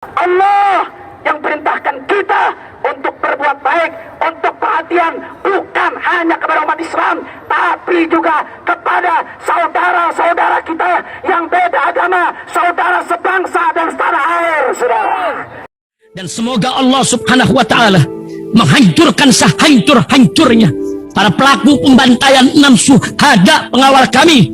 Allah yang perintahkan kita untuk berbuat baik, untuk perhatian bukan hanya kepada umat Islam, tapi juga kepada saudara-saudara kita yang beda agama, saudara sebangsa dan setanah air, saudara. Dan semoga Allah Subhanahu wa ta'ala menghancurkan sehancur-hancurnya para pelaku pembantaian 6 syuhada pengawal kami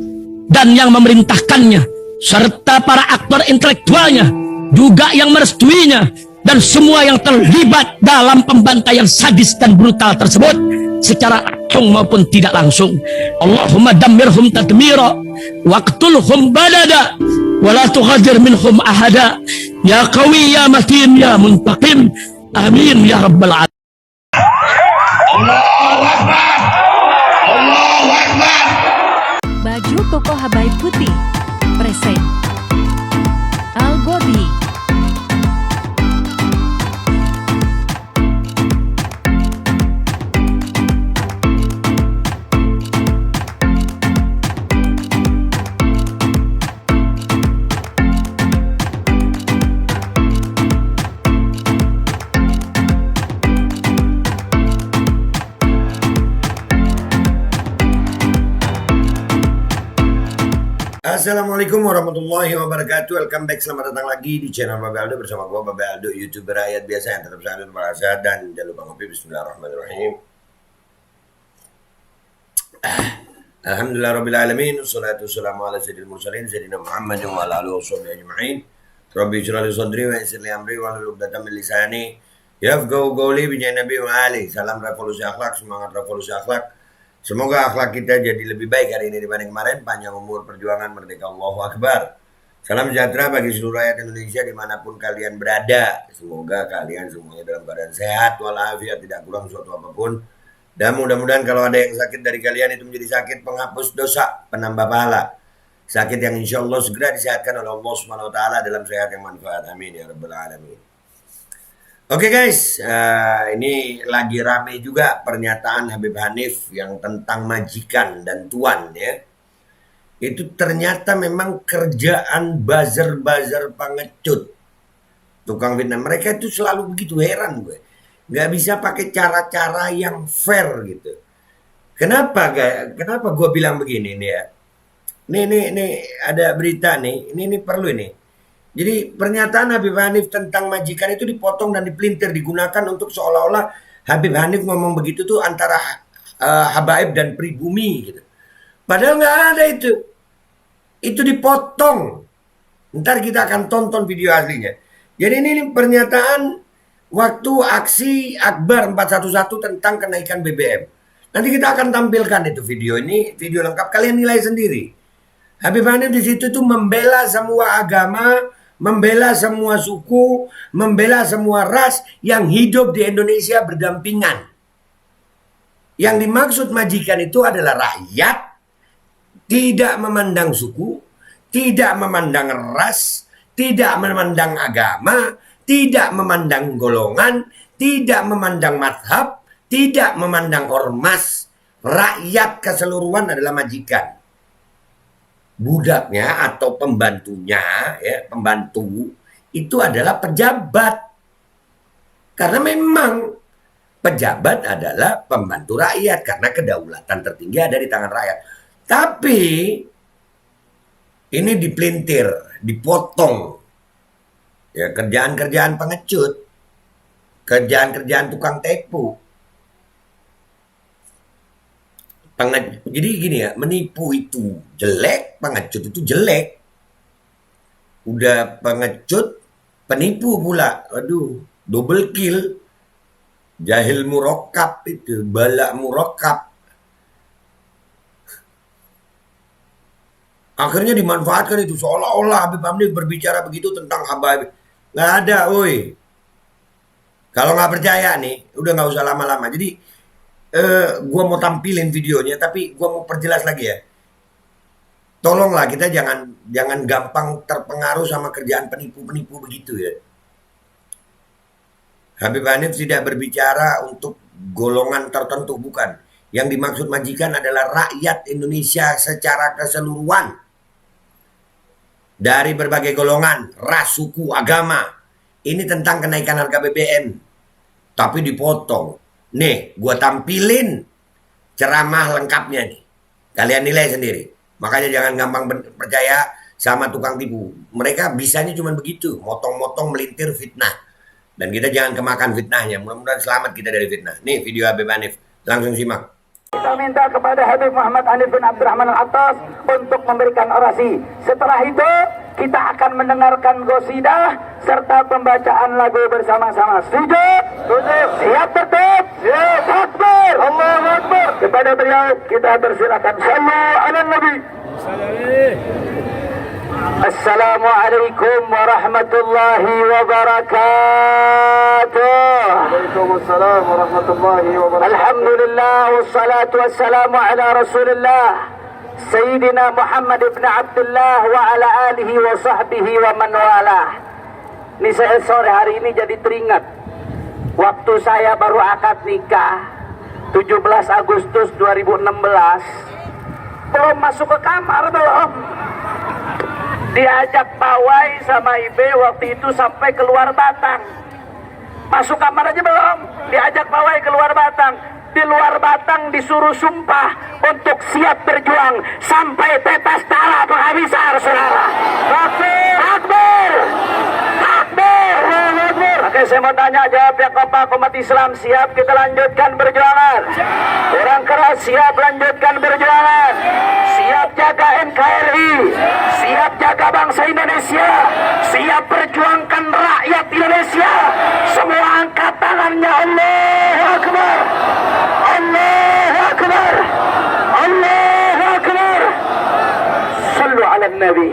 dan yang memerintahkannya, serta para aktor intelektualnya juga yang merestuinya, dan semua yang terlibat dalam pembantaian sadis dan brutal tersebut secara langsung maupun tidak langsung. Allahumma dammirhum tadmira waqtulhum badada wala tughadir minhum ahada ya qawi ya matin ya muntaqim, amin ya rabbal alamin. Allahu Akbar, Allahu Akbar. Baju koko Habaib putih present Al-Godi. Assalamualaikum warahmatullahi wabarakatuh. Welcome back, selamat datang lagi di channel Babe Aldo bersama gua Babe Aldo, YouTuber rakyat biasa yang tetap sehat dan merasa, dan jangan lupa ngopi. Bismillahirrahmanirrahim. Alhamdulillah rabbil alamin, wassalatu wassalamu ala sayyidil mursalin sayyidina Muhammad wa ala alihi washabbihi ajma'in. Rabbi shrah li sadri wa yassir li amri wa hlul 'uqdatam min lisani yafqahu qawli bi nabi wa ali. Salam revolusi akhlak, semangat revolusi akhlak. Semoga akhlak kita jadi lebih baik hari ini dibanding kemarin. Panjang umur perjuangan, merdeka, Allahu Akbar. Salam sejahtera bagi seluruh rakyat Indonesia dimanapun kalian berada. Semoga kalian semuanya dalam keadaan sehat walafiat, tidak kurang suatu apapun. Dan mudah-mudahan kalau ada yang sakit dari kalian itu menjadi sakit penghapus dosa, penambah pahala. Sakit yang insya Allah segera disehatkan oleh Allah Subhanahu Wa Taala dalam sehat yang manfaat. Amin ya rabbal alamin. Oke guys, ini lagi rame juga pernyataan Habib Hanif yang tentang majikan dan tuan ya. Itu ternyata memang kerjaan buzzer-buzzer pengecut. Tukang fitnah, mereka itu selalu begitu, heran gue. Gak bisa pakai cara-cara yang fair gitu. Kenapa gue bilang begini nih ya. Nih ada berita nih, ini perlu ini. Jadi pernyataan Habib Hanif tentang majikan itu dipotong dan dipelintir, digunakan untuk seolah-olah Habib Hanif ngomong begitu tuh antara habaib dan pribumi gitu. Padahal nggak ada itu. Itu dipotong. Ntar kita akan tonton video aslinya. Jadi ini pernyataan waktu aksi Akbar 411 tentang kenaikan BBM. Nanti kita akan tampilkan itu video ini, video lengkap, kalian nilai sendiri. Habib Hanif di situ tuh membela semua agama, membela semua suku, membela semua ras yang hidup di Indonesia berdampingan. Yang dimaksud majikan itu adalah rakyat, tidak memandang suku, tidak memandang ras, tidak memandang agama, tidak memandang golongan, tidak memandang madhab, tidak memandang ormas. Rakyat keseluruhan adalah majikan. Budaknya atau pembantunya, ya, pembantu itu adalah pejabat. Karena memang pejabat adalah pembantu rakyat karena kedaulatan tertinggi ada di tangan rakyat. Tapi ini dipelintir, dipotong. Ya, kerjaan-kerjaan pengecut, kerjaan-kerjaan tukang tipu. Jadi gini ya, menipu itu jelek, pengecut itu jelek. Udah pengecut, penipu pula. Aduh, double kill. Jahil murakkab itu, bala murakkab. Akhirnya dimanfaatkan itu seolah-olah Habib Hanif berbicara begitu tentang habaib. Nggak ada, woi. Kalau nggak percaya nih, udah nggak usah lama-lama. Jadi gue mau tampilin videonya, tapi gue mau perjelas lagi ya. Tolonglah kita jangan gampang terpengaruh sama kerjaan penipu-penipu begitu ya. Habib Hanif tidak berbicara untuk golongan tertentu, bukan. Yang dimaksud majikan adalah rakyat Indonesia secara keseluruhan. Dari berbagai golongan, ras, suku, agama. ini tentang kenaikan harga BBM, tapi dipotong. Nih, gua tampilin ceramah lengkapnya nih. Kalian nilai sendiri. Makanya jangan gampang percaya sama tukang tipu. Mereka bisanya cuma begitu, motong-motong, melintir, fitnah. Dan kita jangan kemakan fitnahnya. Mudah-mudahan selamat kita dari fitnah. Nih video Habib Hanif, langsung simak. Kita minta kepada Habib Muhammad Hanif bin Abdurrahman Al-Attas untuk memberikan orasi. Setelah itu kita akan mendengarkan qasidah serta pembacaan lagu bersama-sama. Setuju? Setuju. Siap tertib? Siap. Takbir. Allahu Akbar. Kepada beliau kita persilakan. Sallu ala Nabi. Assalamualaikum warahmatullahi wabarakatuh. Waalaikumsalam warahmatullahi wabarakatuh. Alhamdulillah wassalatu wassalamu ala Rasulillah Sayyidina Muhammad ibn Abdullah wa ala alihi wa sahbihi wa man walah. Ini saya sore hari ini jadi teringat waktu saya baru akad nikah 17 Agustus 2016. Belum masuk ke kamar belum. Diajak pawai sama Ibe waktu itu sampai keluar Batang. Masuk kamar aja belum. Diajak pawai keluar Batang. Di luar Batang disuruh sumpah untuk siap berjuang sampai tetes darah penghabisan, saudara. Takbir! Takbir! Oke, saya mau tanya, jawab ya kompak umat Islam, siap kita lanjutkan berjuangan? Orang keras siap lanjutkan berjuangan? Siap jaga NKRI? Siap jaga bangsa Indonesia? Siap perjuangkan rakyat Indonesia? Semua angkat tangannya. Allahu Akbar! Allahu Akbar! Allahu Akbar! Sallu ala Nabi.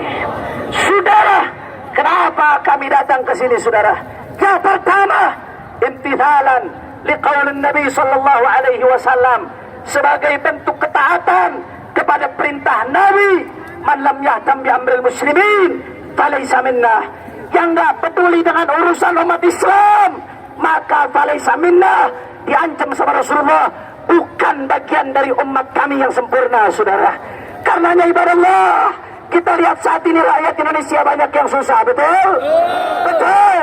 Saudara, kenapa kami datang ke sini, saudara? Yang pertama, imtithalan liqaulin Nabi sallallahu alaihi wasallam, sebagai bentuk ketaatan kepada perintah Nabi, man lam yahtam bi amril muslimin falaysa minna. Yang enggak peduli dengan urusan umat Islam, maka falaysa minna, diancam sama Rasulullah, bukan bagian dari umat kami yang sempurna, saudara. Karenanya ibadah Allah, kita lihat saat ini rakyat Indonesia banyak yang susah, betul? Betul.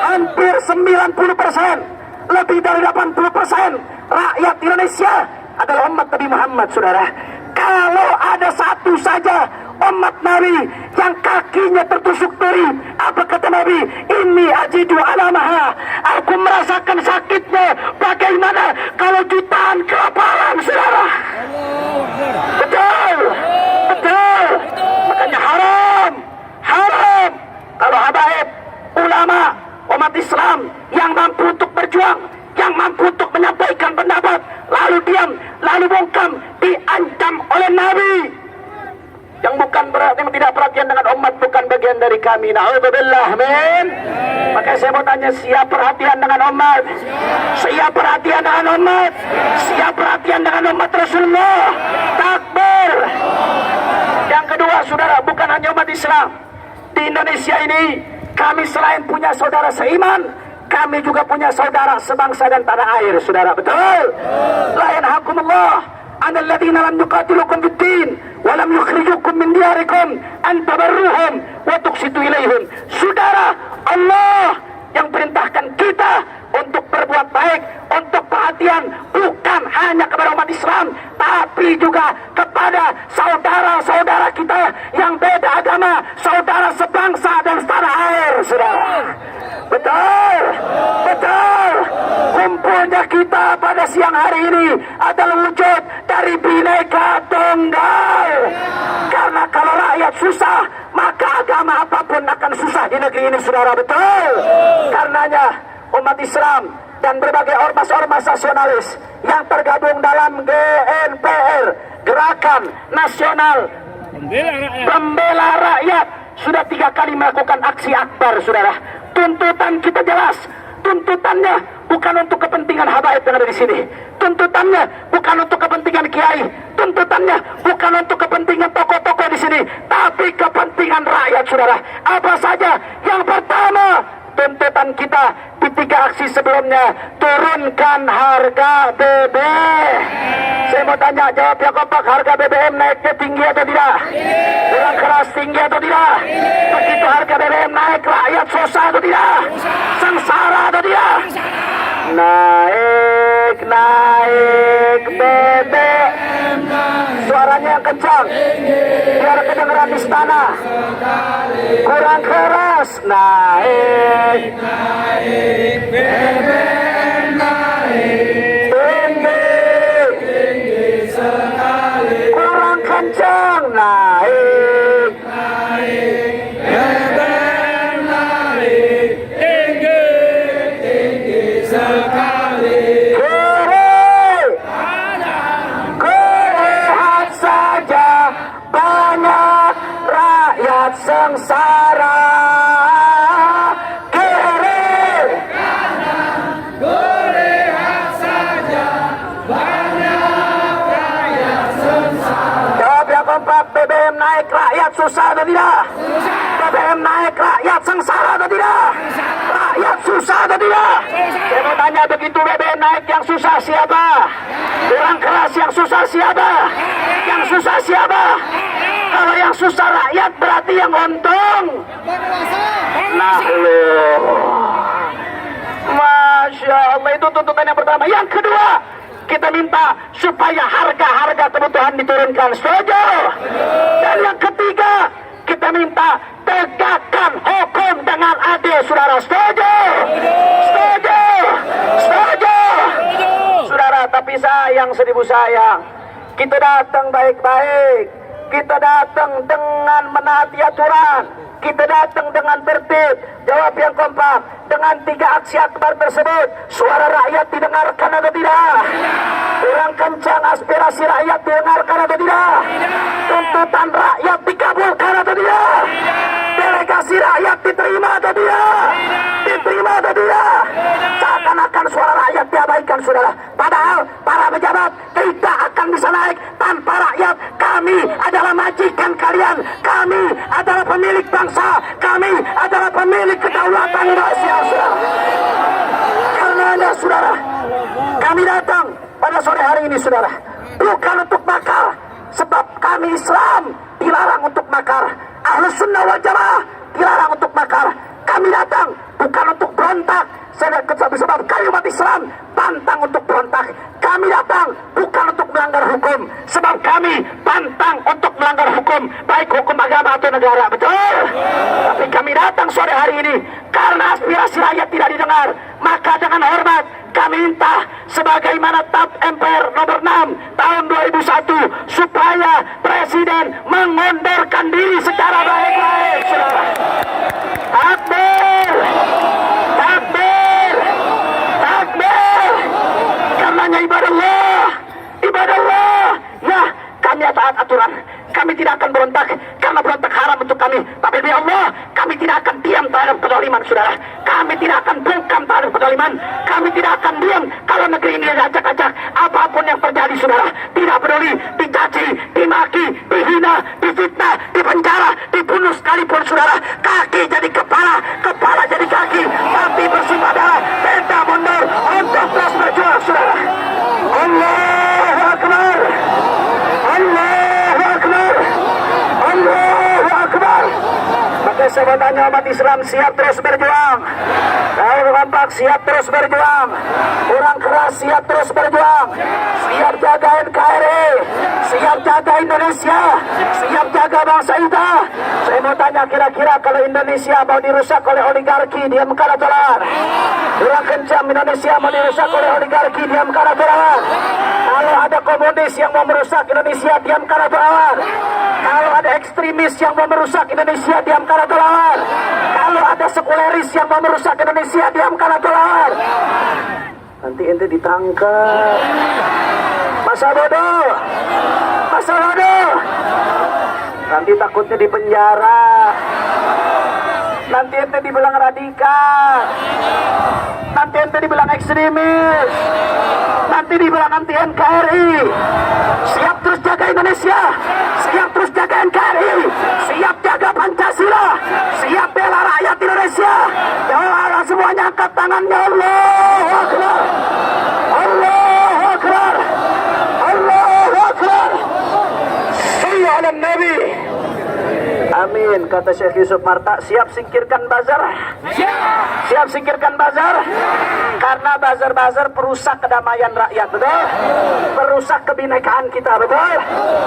Hampir 90%, lebih dari 80% rakyat Indonesia adalah umat Nabi Muhammad, saudara. Kalau ada satu saja umat Nabi yang kakinya tertusuk duri, apa kata Nabi? Ini ajidu alamaha, aku merasakan sakitnya. Bagaimana kalau jutaan kelaparan, saudara? Betul, betul. Makanya haram kalau habaib, ulama, umat Islam yang mampu untuk berjuang, yang mampu untuk menyampaikan pendapat, lalu diam, lalu bungkam, diancam oleh Nabi. Yang bukan berarti yang tidak perhatian dengan umat bukan bagian dari kami. Na'udzubillah, amin. Maka saya mau tanya, siap perhatian dengan umat? Siap perhatian dengan umat? Siap perhatian dengan umat Rasulullah? Takbir. Yang kedua, saudara, bukan hanya umat Islam. Di Indonesia ini, kami selain punya saudara seiman, kami juga punya saudara sebangsa dan tanah air, saudara. Betul? La yanhakumullah anal ladzina lam yuqatilukum fid-din wa lam yukhrijukum min diyarikum an tabarruhum wa tuqsitu ilaihim. Saudara, Allah yang perintahkan kita untuk berbuat baik, untuk perhatian, bukan hanya kepada umat Islam, tapi juga kepada saudara-saudara kita yang beda agama, saudara sebangsa dan setanah air, saudara. Betul, betul. Kumpulnya kita pada siang hari ini adalah wujud dari Bhinneka Tunggal. Karena kalau rakyat susah, maka agama apapun akan susah di negeri ini, saudara. Betul. Karenanya umat Islam dan berbagai ormas-ormas nasionalis yang tergabung dalam GNPR, Gerakan Nasional Pembela Rakyat, sudah 3 kali melakukan aksi akbar, saudara. Tuntutan kita jelas. Tuntutannya bukan untuk kepentingan habaib yang ada di sini. Tuntutannya bukan untuk kepentingan kiai. Tuntutannya bukan untuk kepentingan tokoh-tokoh di sini, tapi kepentingan rakyat, saudara. Apa saja? Yang pertama, tuntutan kita di 3 aksi sebelumnya, turunkan harga BBM. Saya mau tanya, jawab ya kompak, harga BBM naiknya tinggi atau tidak? Kurang keras tinggi atau tidak? Begitu harga BBM naik, rakyat susah atau tidak? Sengsara atau tidak? Naik BBM. Suaranya yang kencang, biar kedengeran di istana. Kurang keras. Naik BBM, naik tinggi sekali. Kurang kencang. Naik BBM, naik tinggi sekali. Lihat saja banyak rakyat sengsara. BBM naik, rakyat susah atau tidak? BBM naik, rakyat sengsara atau tidak? Rakyat susah atau tidak? Saya mau tanya, begitu BBM naik, yang susah siapa? Kurang keras, yang susah siapa? Yang susah siapa? Kalau yang susah rakyat, berarti yang untung. Nah loh, Masya Allah, itu tuntutan yang pertama. Yang kedua, kita minta supaya harga-harga kebutuhan diturunkan. Setuju? Dan yang ketiga, kita minta tegakkan hukum dengan adil, saudara. Setuju? Setuju? Setuju? Saudara, tapi sayang, seribu sayang, kita datang baik-baik, kita datang dengan menaati aturan, kita datang dengan tertib. Jawab yang kompak. Dengan 3 aksi akbar tersebut, suara rakyat didengarkan atau tidak? Kurang kencang, aspirasi rakyat didengarkan atau tidak? Tuntutan rakyat dikabulkan atau tidak? Delegasi rakyat diterima atau tidak? Diterima atau tidak? Seakan-akan suara rakyat diabaikan, saudara. Padahal para pejabat tidak akan bisa naik tanpa rakyat. Kami adalah majikan kalian. Kami adalah pemilik bangsa. Kami adalah pemilik kedaulatan Indonesia, saudara. Karena saudara, kami datang pada sore hari ini, saudara, bukan untuk makar, sebab kami Islam dilarang untuk makar. Ahlus Sunnah wal Jamaah dilarang untuk makar. Kami datang bukan untuk berontak, sebab kami umat Islam pantang untuk berontak. Kami datang bukan untuk melanggar hukum, sebab kami pantang untuk melanggar hukum, baik hukum agama atau negara. Betul? Tapi kami datang sore hari ini karena aspirasi rakyat tidak didengar. Maka dengan hormat kami minta sebagaimana TAP MPR nomor 6 tahun 2001 supaya Presiden mengundurkan diri secara baik-baik, saudara. Takbir! Takbir! Takbir! Karenanya ibadallah, ibadallah. Ya, kami taat aturan. Kami tidak akan berontak karena berontak haram untuk kami. Tapi demi Allah, kami tidak akan diam terhadap kezaliman, saudara. Kami tidak akan bungkam terhadap kezaliman. Kami tidak akan diam kalau negeri ini diacak-acak. Apapun yang terjadi, saudara, tidak peduli dicaci, dimaki, dihina, difitnah, dipenjara, dibunuh sekalipun, saudara. Kaki jadi kepala, kepala jadi kaki, tapi bersumpah adalah benda mundur untuk terus berjuang, saudara. Allahu Akbar. Allahu Akbar. Allahu Akbar. Maka saya bertanya, umat Islam siap terus berjuang? Kalau kompak siap terus berjuang? Kurang keras siap terus berjuang? Siap jaga NKRI? Siap jaga Indonesia? Siap jaga bangsa kita? Saya mau tanya, kira-kira kalau Indonesia mau dirusak oleh oligarki, diamkan atau lawan? Kurang kencang, Indonesia mau dirusak oleh oligarki, diamkan atau lawan? Kalau ada komunis yang mau merusak Indonesia, diamkan atau lawan? Kalau ada ekstremis yang mau merusak Indonesia, diamkan atau lawan? Kalau ada sekuleris yang mau merusak Indonesia, diamkan atau lawan? Nanti ente ditangkap. Masa bodoh, masa bodoh. Nanti takutnya di penjara. Nanti ente dibilang radikal. Nanti ente dibilang ekstremis. Nanti dibilang anti NKRI. Siap terus jaga Indonesia. Siap terus jaga NKRI. Siap jaga Pancasila. Siap bela rakyat Indonesia. Ya Allah, semuanya. semuanya angkat tangannya. Allahu Akbar. Allahu Akbar. Allahu Akbar. Sallu ala Nabi. Amin, kata Syekh Yusuf Marta. Siap singkirkan bazar? Siap singkirkan bazar? Karena bazar-bazar perusak kedamaian rakyat, betul? Perusak kebinekaan kita, betul?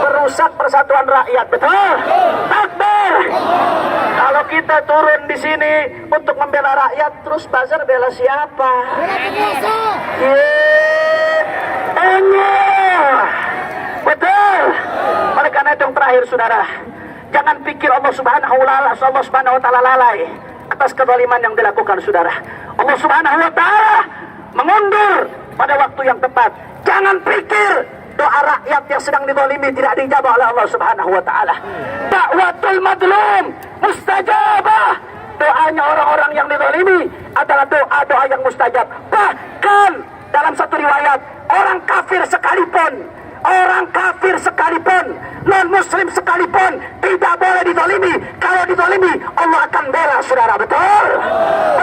Perusak persatuan rakyat, betul? Takbir! Kalau kita turun di sini untuk membela rakyat, terus bazar bela siapa? Betul. Oleh karena itu yang terakhir, saudara, jangan pikir Allah Subhanahu wa taala lalai atas kezaliman yang dilakukan, saudara. Allah Subhanahu wa taala mengundur pada waktu yang tepat. Jangan pikir doa rakyat yang sedang dizalimi tidak dijawab oleh Allah Subhanahu wa taala. Da'watul madlum mustajabah. Doanya orang-orang yang dizalimi adalah doa-doa yang mustajab. Bahkan dalam satu riwayat, orang kafir sekalipun, non-muslim sekalipun tidak boleh dizalimi. Kalau dizalimi, Allah akan bela, saudara. Betul?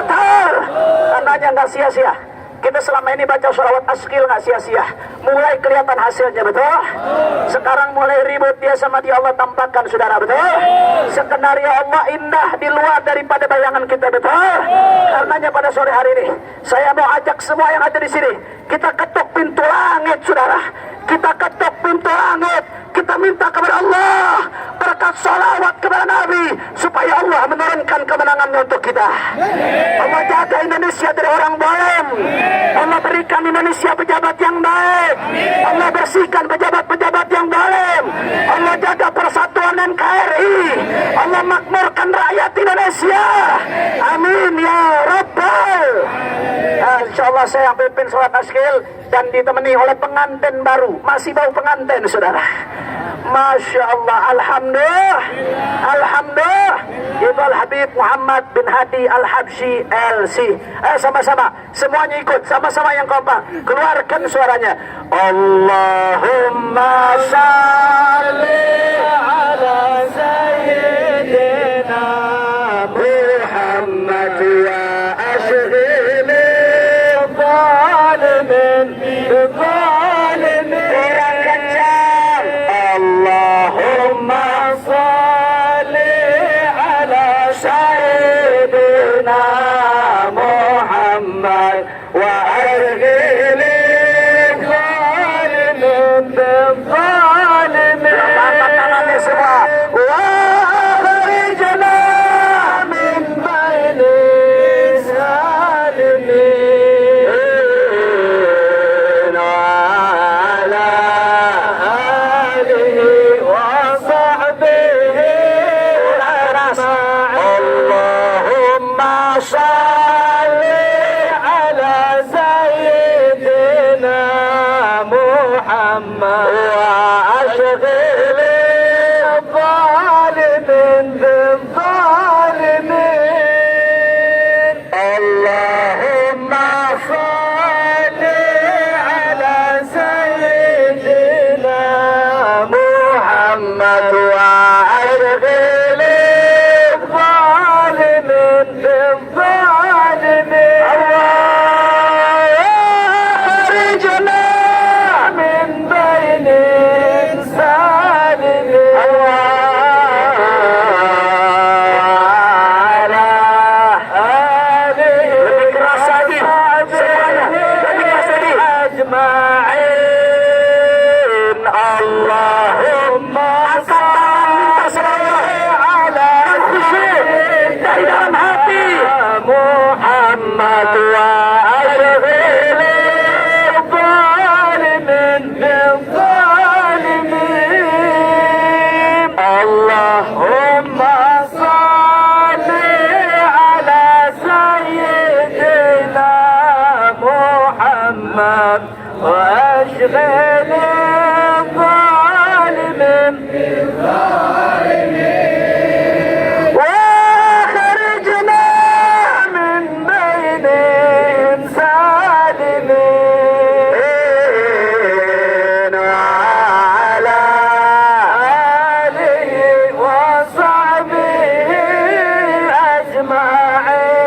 Betul. Karenanya nggak sia-sia. Kita selama ini baca sholawat askil nggak sia-sia. Mulai kelihatan hasilnya, betul? Sekarang mulai ribut dia sama dia, Allah tampakkan, saudara, betul? Skenario Allah indah di luar daripada bayangan kita, betul? Karenanya pada sore hari ini, saya mau ajak semua yang ada di sini, kita ketuk pintu langit, saudara. Kita ketuk pintu langit. Kita minta kepada Allah berkat salawat kepada Nabi supaya Allah menurunkan kemenangannya untuk kita. Allah jaga Indonesia dari orang zalim. Allah berikan Indonesia pejabat yang baik. Allah bersihkan pejabat-pejabat yang zalim. Allah jaga persatuan NKRI. Allah makmurkan rakyat Indonesia. Amin ya Rabbal. Insyaallah saya pimpin sholat askil dan ditemani oleh pengantin baru. Masih bau pengantin, saudara. Masya Allah, alhamdulillah, alhamdulillah. Ibu Al-Habib Muhammad bin Hadi Al-Habsyi LC. Sama-sama, semuanya ikut, sama-sama yang kompak. Keluarkan suaranya. Allahumma salli ala Sayyidina Muhammad wa ashghili zalimin bizalimin. Allahumma salli ala Sayyidina Muhammad wa ashghili zalimin bizalimin. Angkat tangannya semua. Wa akhrijna min baini zalimin wa ala alihi wa sahbihi Allahumma salli ala Sayyidina Muhammad wa ashghili zalimin bizalimin. Allahumma salli ala Sayyidina Muhammad wa ashghili zalimin bizalimin. Akhrijna min baini zalimin. Ala alihi. Lebih keras lagi semuanya. Lebih keras lagi. Ajma'in. Allahumma angkat tangan minta semuanya dari dalam hati. Muhammad wa ashghili zalimin bizalimin. Allahumma salli ala Sayyidina Muhammad wa ashghili zalimin وَأَخْرِجْنَا مِنْ بَيْنِهِمْ سَالِمِينَ وَعَلَى آلِهِ وَصَحْبِهِ أَجْمَعِينَ.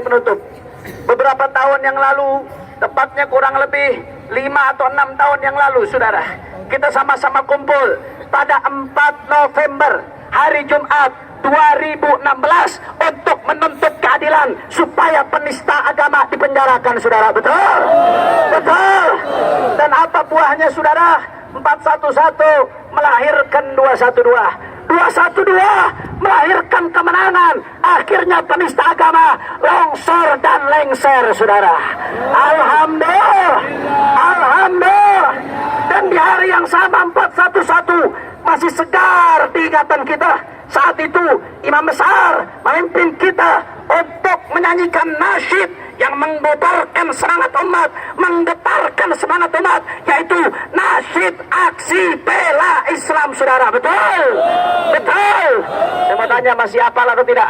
penutup. Beberapa tahun yang lalu, tepatnya kurang lebih 5 atau 6 tahun yang lalu, saudara, kita sama-sama kumpul pada 4 November, hari Jumat 2016 untuk menuntut keadilan supaya penista agama dipenjarakan, saudara. Betul? Betul. Dan apa buahnya, saudara? 411 melahirkan 212. 212 melahirkan kemenangan. Akhirnya penista agama longsor dan lengser, saudara. Alhamdulillah. Alhamdulillah. Dan di hari yang sama 411 masih segar di ingatan kita. Saat itu imam besar memimpin kita untuk menyanyikan nasyid yang menggetarkan semangat umat, menggetarkan semangat umat, yaitu nasyid aksi bela Islam, saudara. Betul? Betul. Saya mau tanya, masih hafal atau tidak?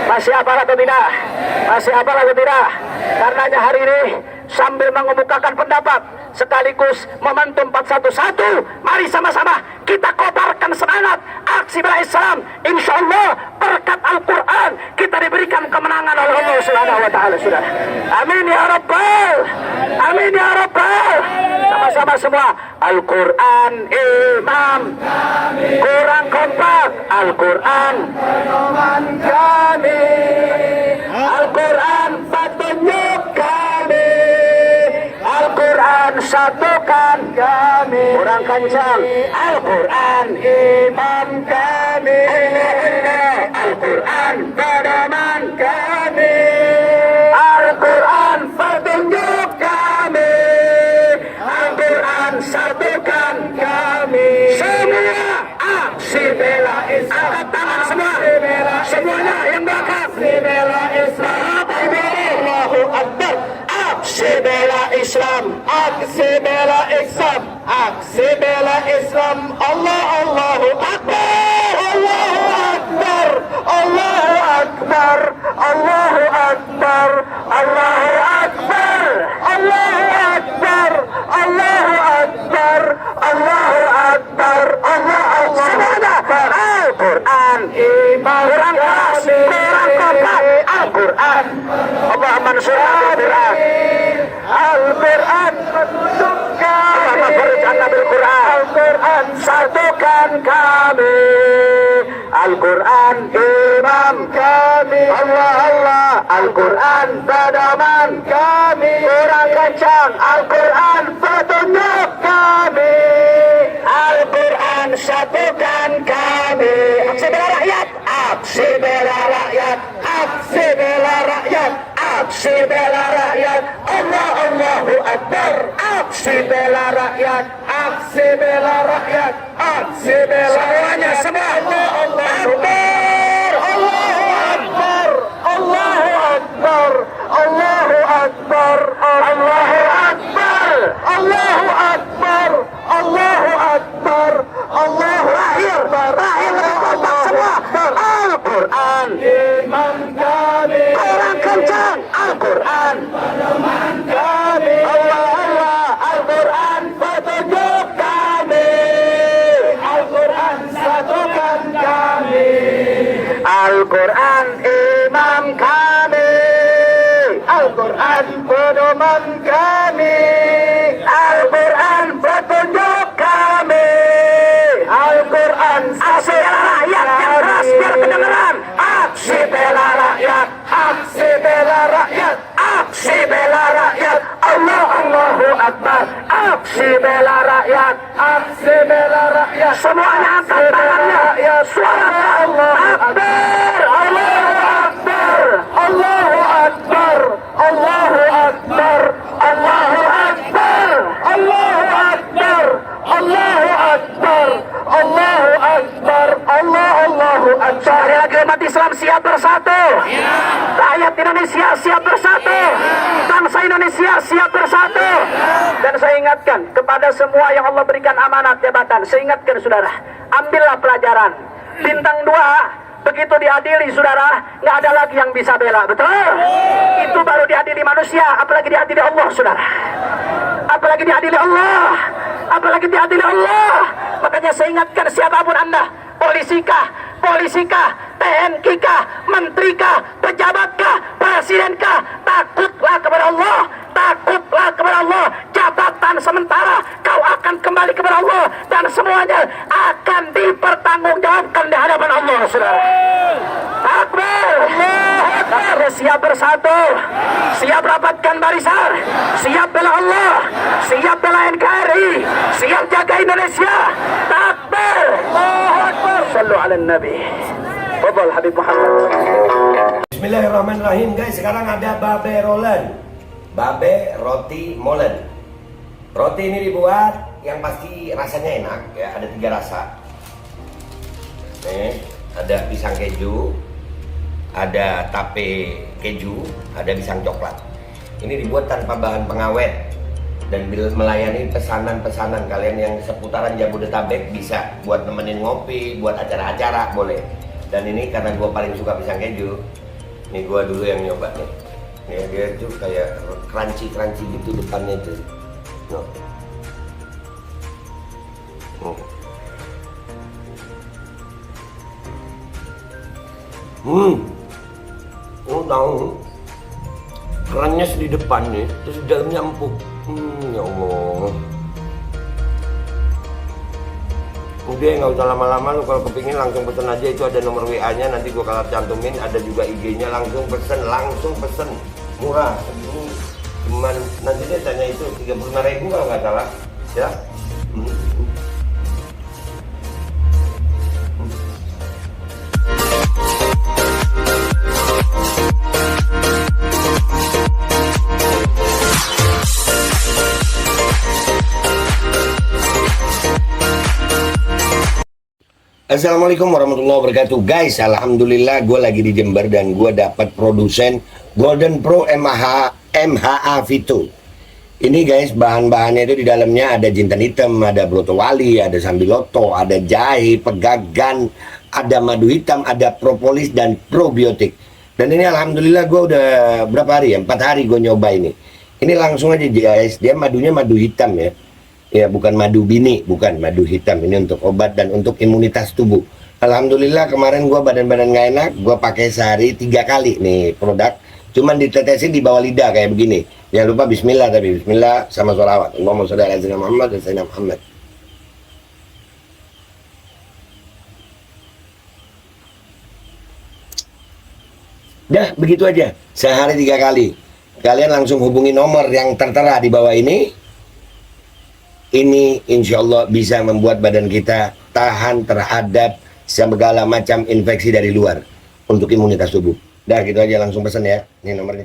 Masih hafal atau tidak? Masih hafal atau tidak? Karenanya hari ini sambil mengemukakan pendapat sekaligus momentum 411, mari sama-sama kita kobarkan semangat aksi bela Islam. Insya Allah berkat Al-Quran kita diberikan kemenangan oleh Allah Subhanahu wa Ta'ala, saudara. Amin ya Rabbal, amin ya Rabbal. Sama-sama semua. Al-Quran imam, kurang kompak. Al-Quran pedoman kami, Al-Quran petunjuk kami, Al-Quran satukan kami, kurang kencang. Al-Quran imam kami, Al-Quran pedoman kami, Al-Quran petunjuk kami, Al-Quran satukan kami. Semua aksi bela Islam. Angkat tangan semua. Semuanya yang belakang. Aksi bela Islam. Allahu Akbar. Aksi bela Islam. Aksi bela Islam. Aksi bela Islam. Allahu Akbar. Allahu Akbar. Allahu Akbar. Allahu Akbar. Allahu Akbar. Allahu Akbar. Allahu Akbar. Allahu Akbar. Allahu Akbar. Al-Quran imam kami, kurang kompak. Al-Quran Allah mansur Al-Quran. Al-Quran petunjuk kami, Al-Quran satukan kami, Al-Quran imam kami, Allah Allah. Al-Quran pedoman kami, kurang kencang. Al-Quran petunjuk kami, Al-Quran satukan kami. Aksi bela rakyat, aksi bela rakyat, aksi bela rakyat, aksi bela rakyat. Allah Allahu Akbar. Aksi bela rakyat, aksi bela rakyat, aksi bela semuanya semua. Allahu Akbar. Allahu Akbar. Allahu Akbar. Allahu Akbar. Allahu Akbar. Allahu Akbar. Allahu Akbar. Allahu Akbar. Semua. Al-Quran imam kami, kurang kencang. Al-Quran pedoman kami, Allah Allah. Al-Quran petunjuk kami, Al-Quran satukan kami, Al-Quran imam kami, Al-Quran pedoman kami, Al-Quran petunjuk kami, Al-Quran aksi bela rakyat yang keras biar kedengeran. Aksi bela rakyat, aksi bela rakyat, aksi bela rakyat. Allah Allahu Akbar. Aksi bela rakyat, aksi bela rakyat. Semuanya angkat tangannya. Suara Allah Akbar. Allahu Akbar. Allahu Akbar. Allahu Akbar. Allahu Akbar. Allahu Akbar. Allahu Akbar. Allahu Akbar. Allahu Akbar. Sekali lagi umat Islam siap bersatu. Rakyat Indonesia siap bersatu. Bangsa Indonesia siap bersatu. Dan saya ingatkan kepada semua yang Allah berikan amanat jabatan, saya ingatkan saudara, ambillah pelajaran. Bintang 2 begitu diadili saudara, nggak ada lagi yang bisa bela. Betul? Itu baru diadili manusia, apalagi diadili Allah saudara. Apalagi diadili Allah, apalagi diadili Allah. Makanya saya ingatkan siapapun anda, polisikah, polisi kah, TNI kah, menteri kah, pejabat kah, presiden kah, takutlah kepada Allah, takutlah kepada Allah. Jabatan sementara, kau akan kembali kepada Allah dan semuanya akan dipertanggungjawabkan di hadapan Allah, saudara. Akbar, Akbar. Siap bersatu, siap rapatkan barisan, siap bela Allah, siap bela NKRI, siap jaga Indonesia. Takbir, Allahu Akbar. Sallu ala Nabi. Fadhal Habib Muhammad. Bismillahirrahmanirrahim guys, sekarang ada babe rolen, babe roti molen. Roti ini dibuat yang pasti rasanya enak ya, ada 3 rasa. Nih, ada pisang keju, ada tape keju, ada pisang coklat. Ini dibuat tanpa bahan pengawet dan melayani pesanan-pesanan kalian yang seputaran Jabodetabek, bisa buat nemenin ngopi, buat acara-acara boleh. Dan ini karena gue paling suka pisang keju, ini gue dulu yang nyoba nih. Nih dia tuh kayak crunchy gitu depannya tuh. No. Oh tahu, kerannya di depan nih, terus di dalamnya empuk. Ya Allah. Udah nggak usah lama-lama, lu kalau kepingin langsung pesen aja, itu ada nomor WA-nya, nanti gua kalau cantumin, ada juga IG-nya, langsung pesen, murah. Ini cuman nanti dia tanya itu 35.000 kalau nggak salah, ya. Assalamualaikum warahmatullahi wabarakatuh guys. Alhamdulillah gue lagi di Jember dan gue dapat produsen Golden Pro MHA Vito. Ini guys, bahan-bahannya itu di dalamnya ada jintan hitam, ada broto wali, ada sambiloto, ada jahe, pegagan, ada madu hitam, ada propolis dan probiotik. Dan ini alhamdulillah gue udah berapa hari ya, 4 hari gue nyoba ini. Ini langsung aja guys, dia madunya madu hitam ya. Ya bukan madu bini, bukan madu hitam. Ini untuk obat dan untuk imunitas tubuh. Alhamdulillah kemarin gua badan-badan nggak enak, gua pakai sehari 3 kali nih produk. Cuman ditetesin di bawah lidah kayak begini. Jangan lupa bismillah, tapi bismillah sama sholawat. Allahumma sholli ala sayyidina Muhammad dan sayyidina Muhammad. Dah begitu aja, sehari 3 kali. Kalian langsung hubungi nomor yang tertera di bawah ini. Ini insya Allah bisa membuat badan kita tahan terhadap segala macam infeksi dari luar untuk imunitas tubuh. Dah gitu aja, langsung pesan ya, ini nomornya.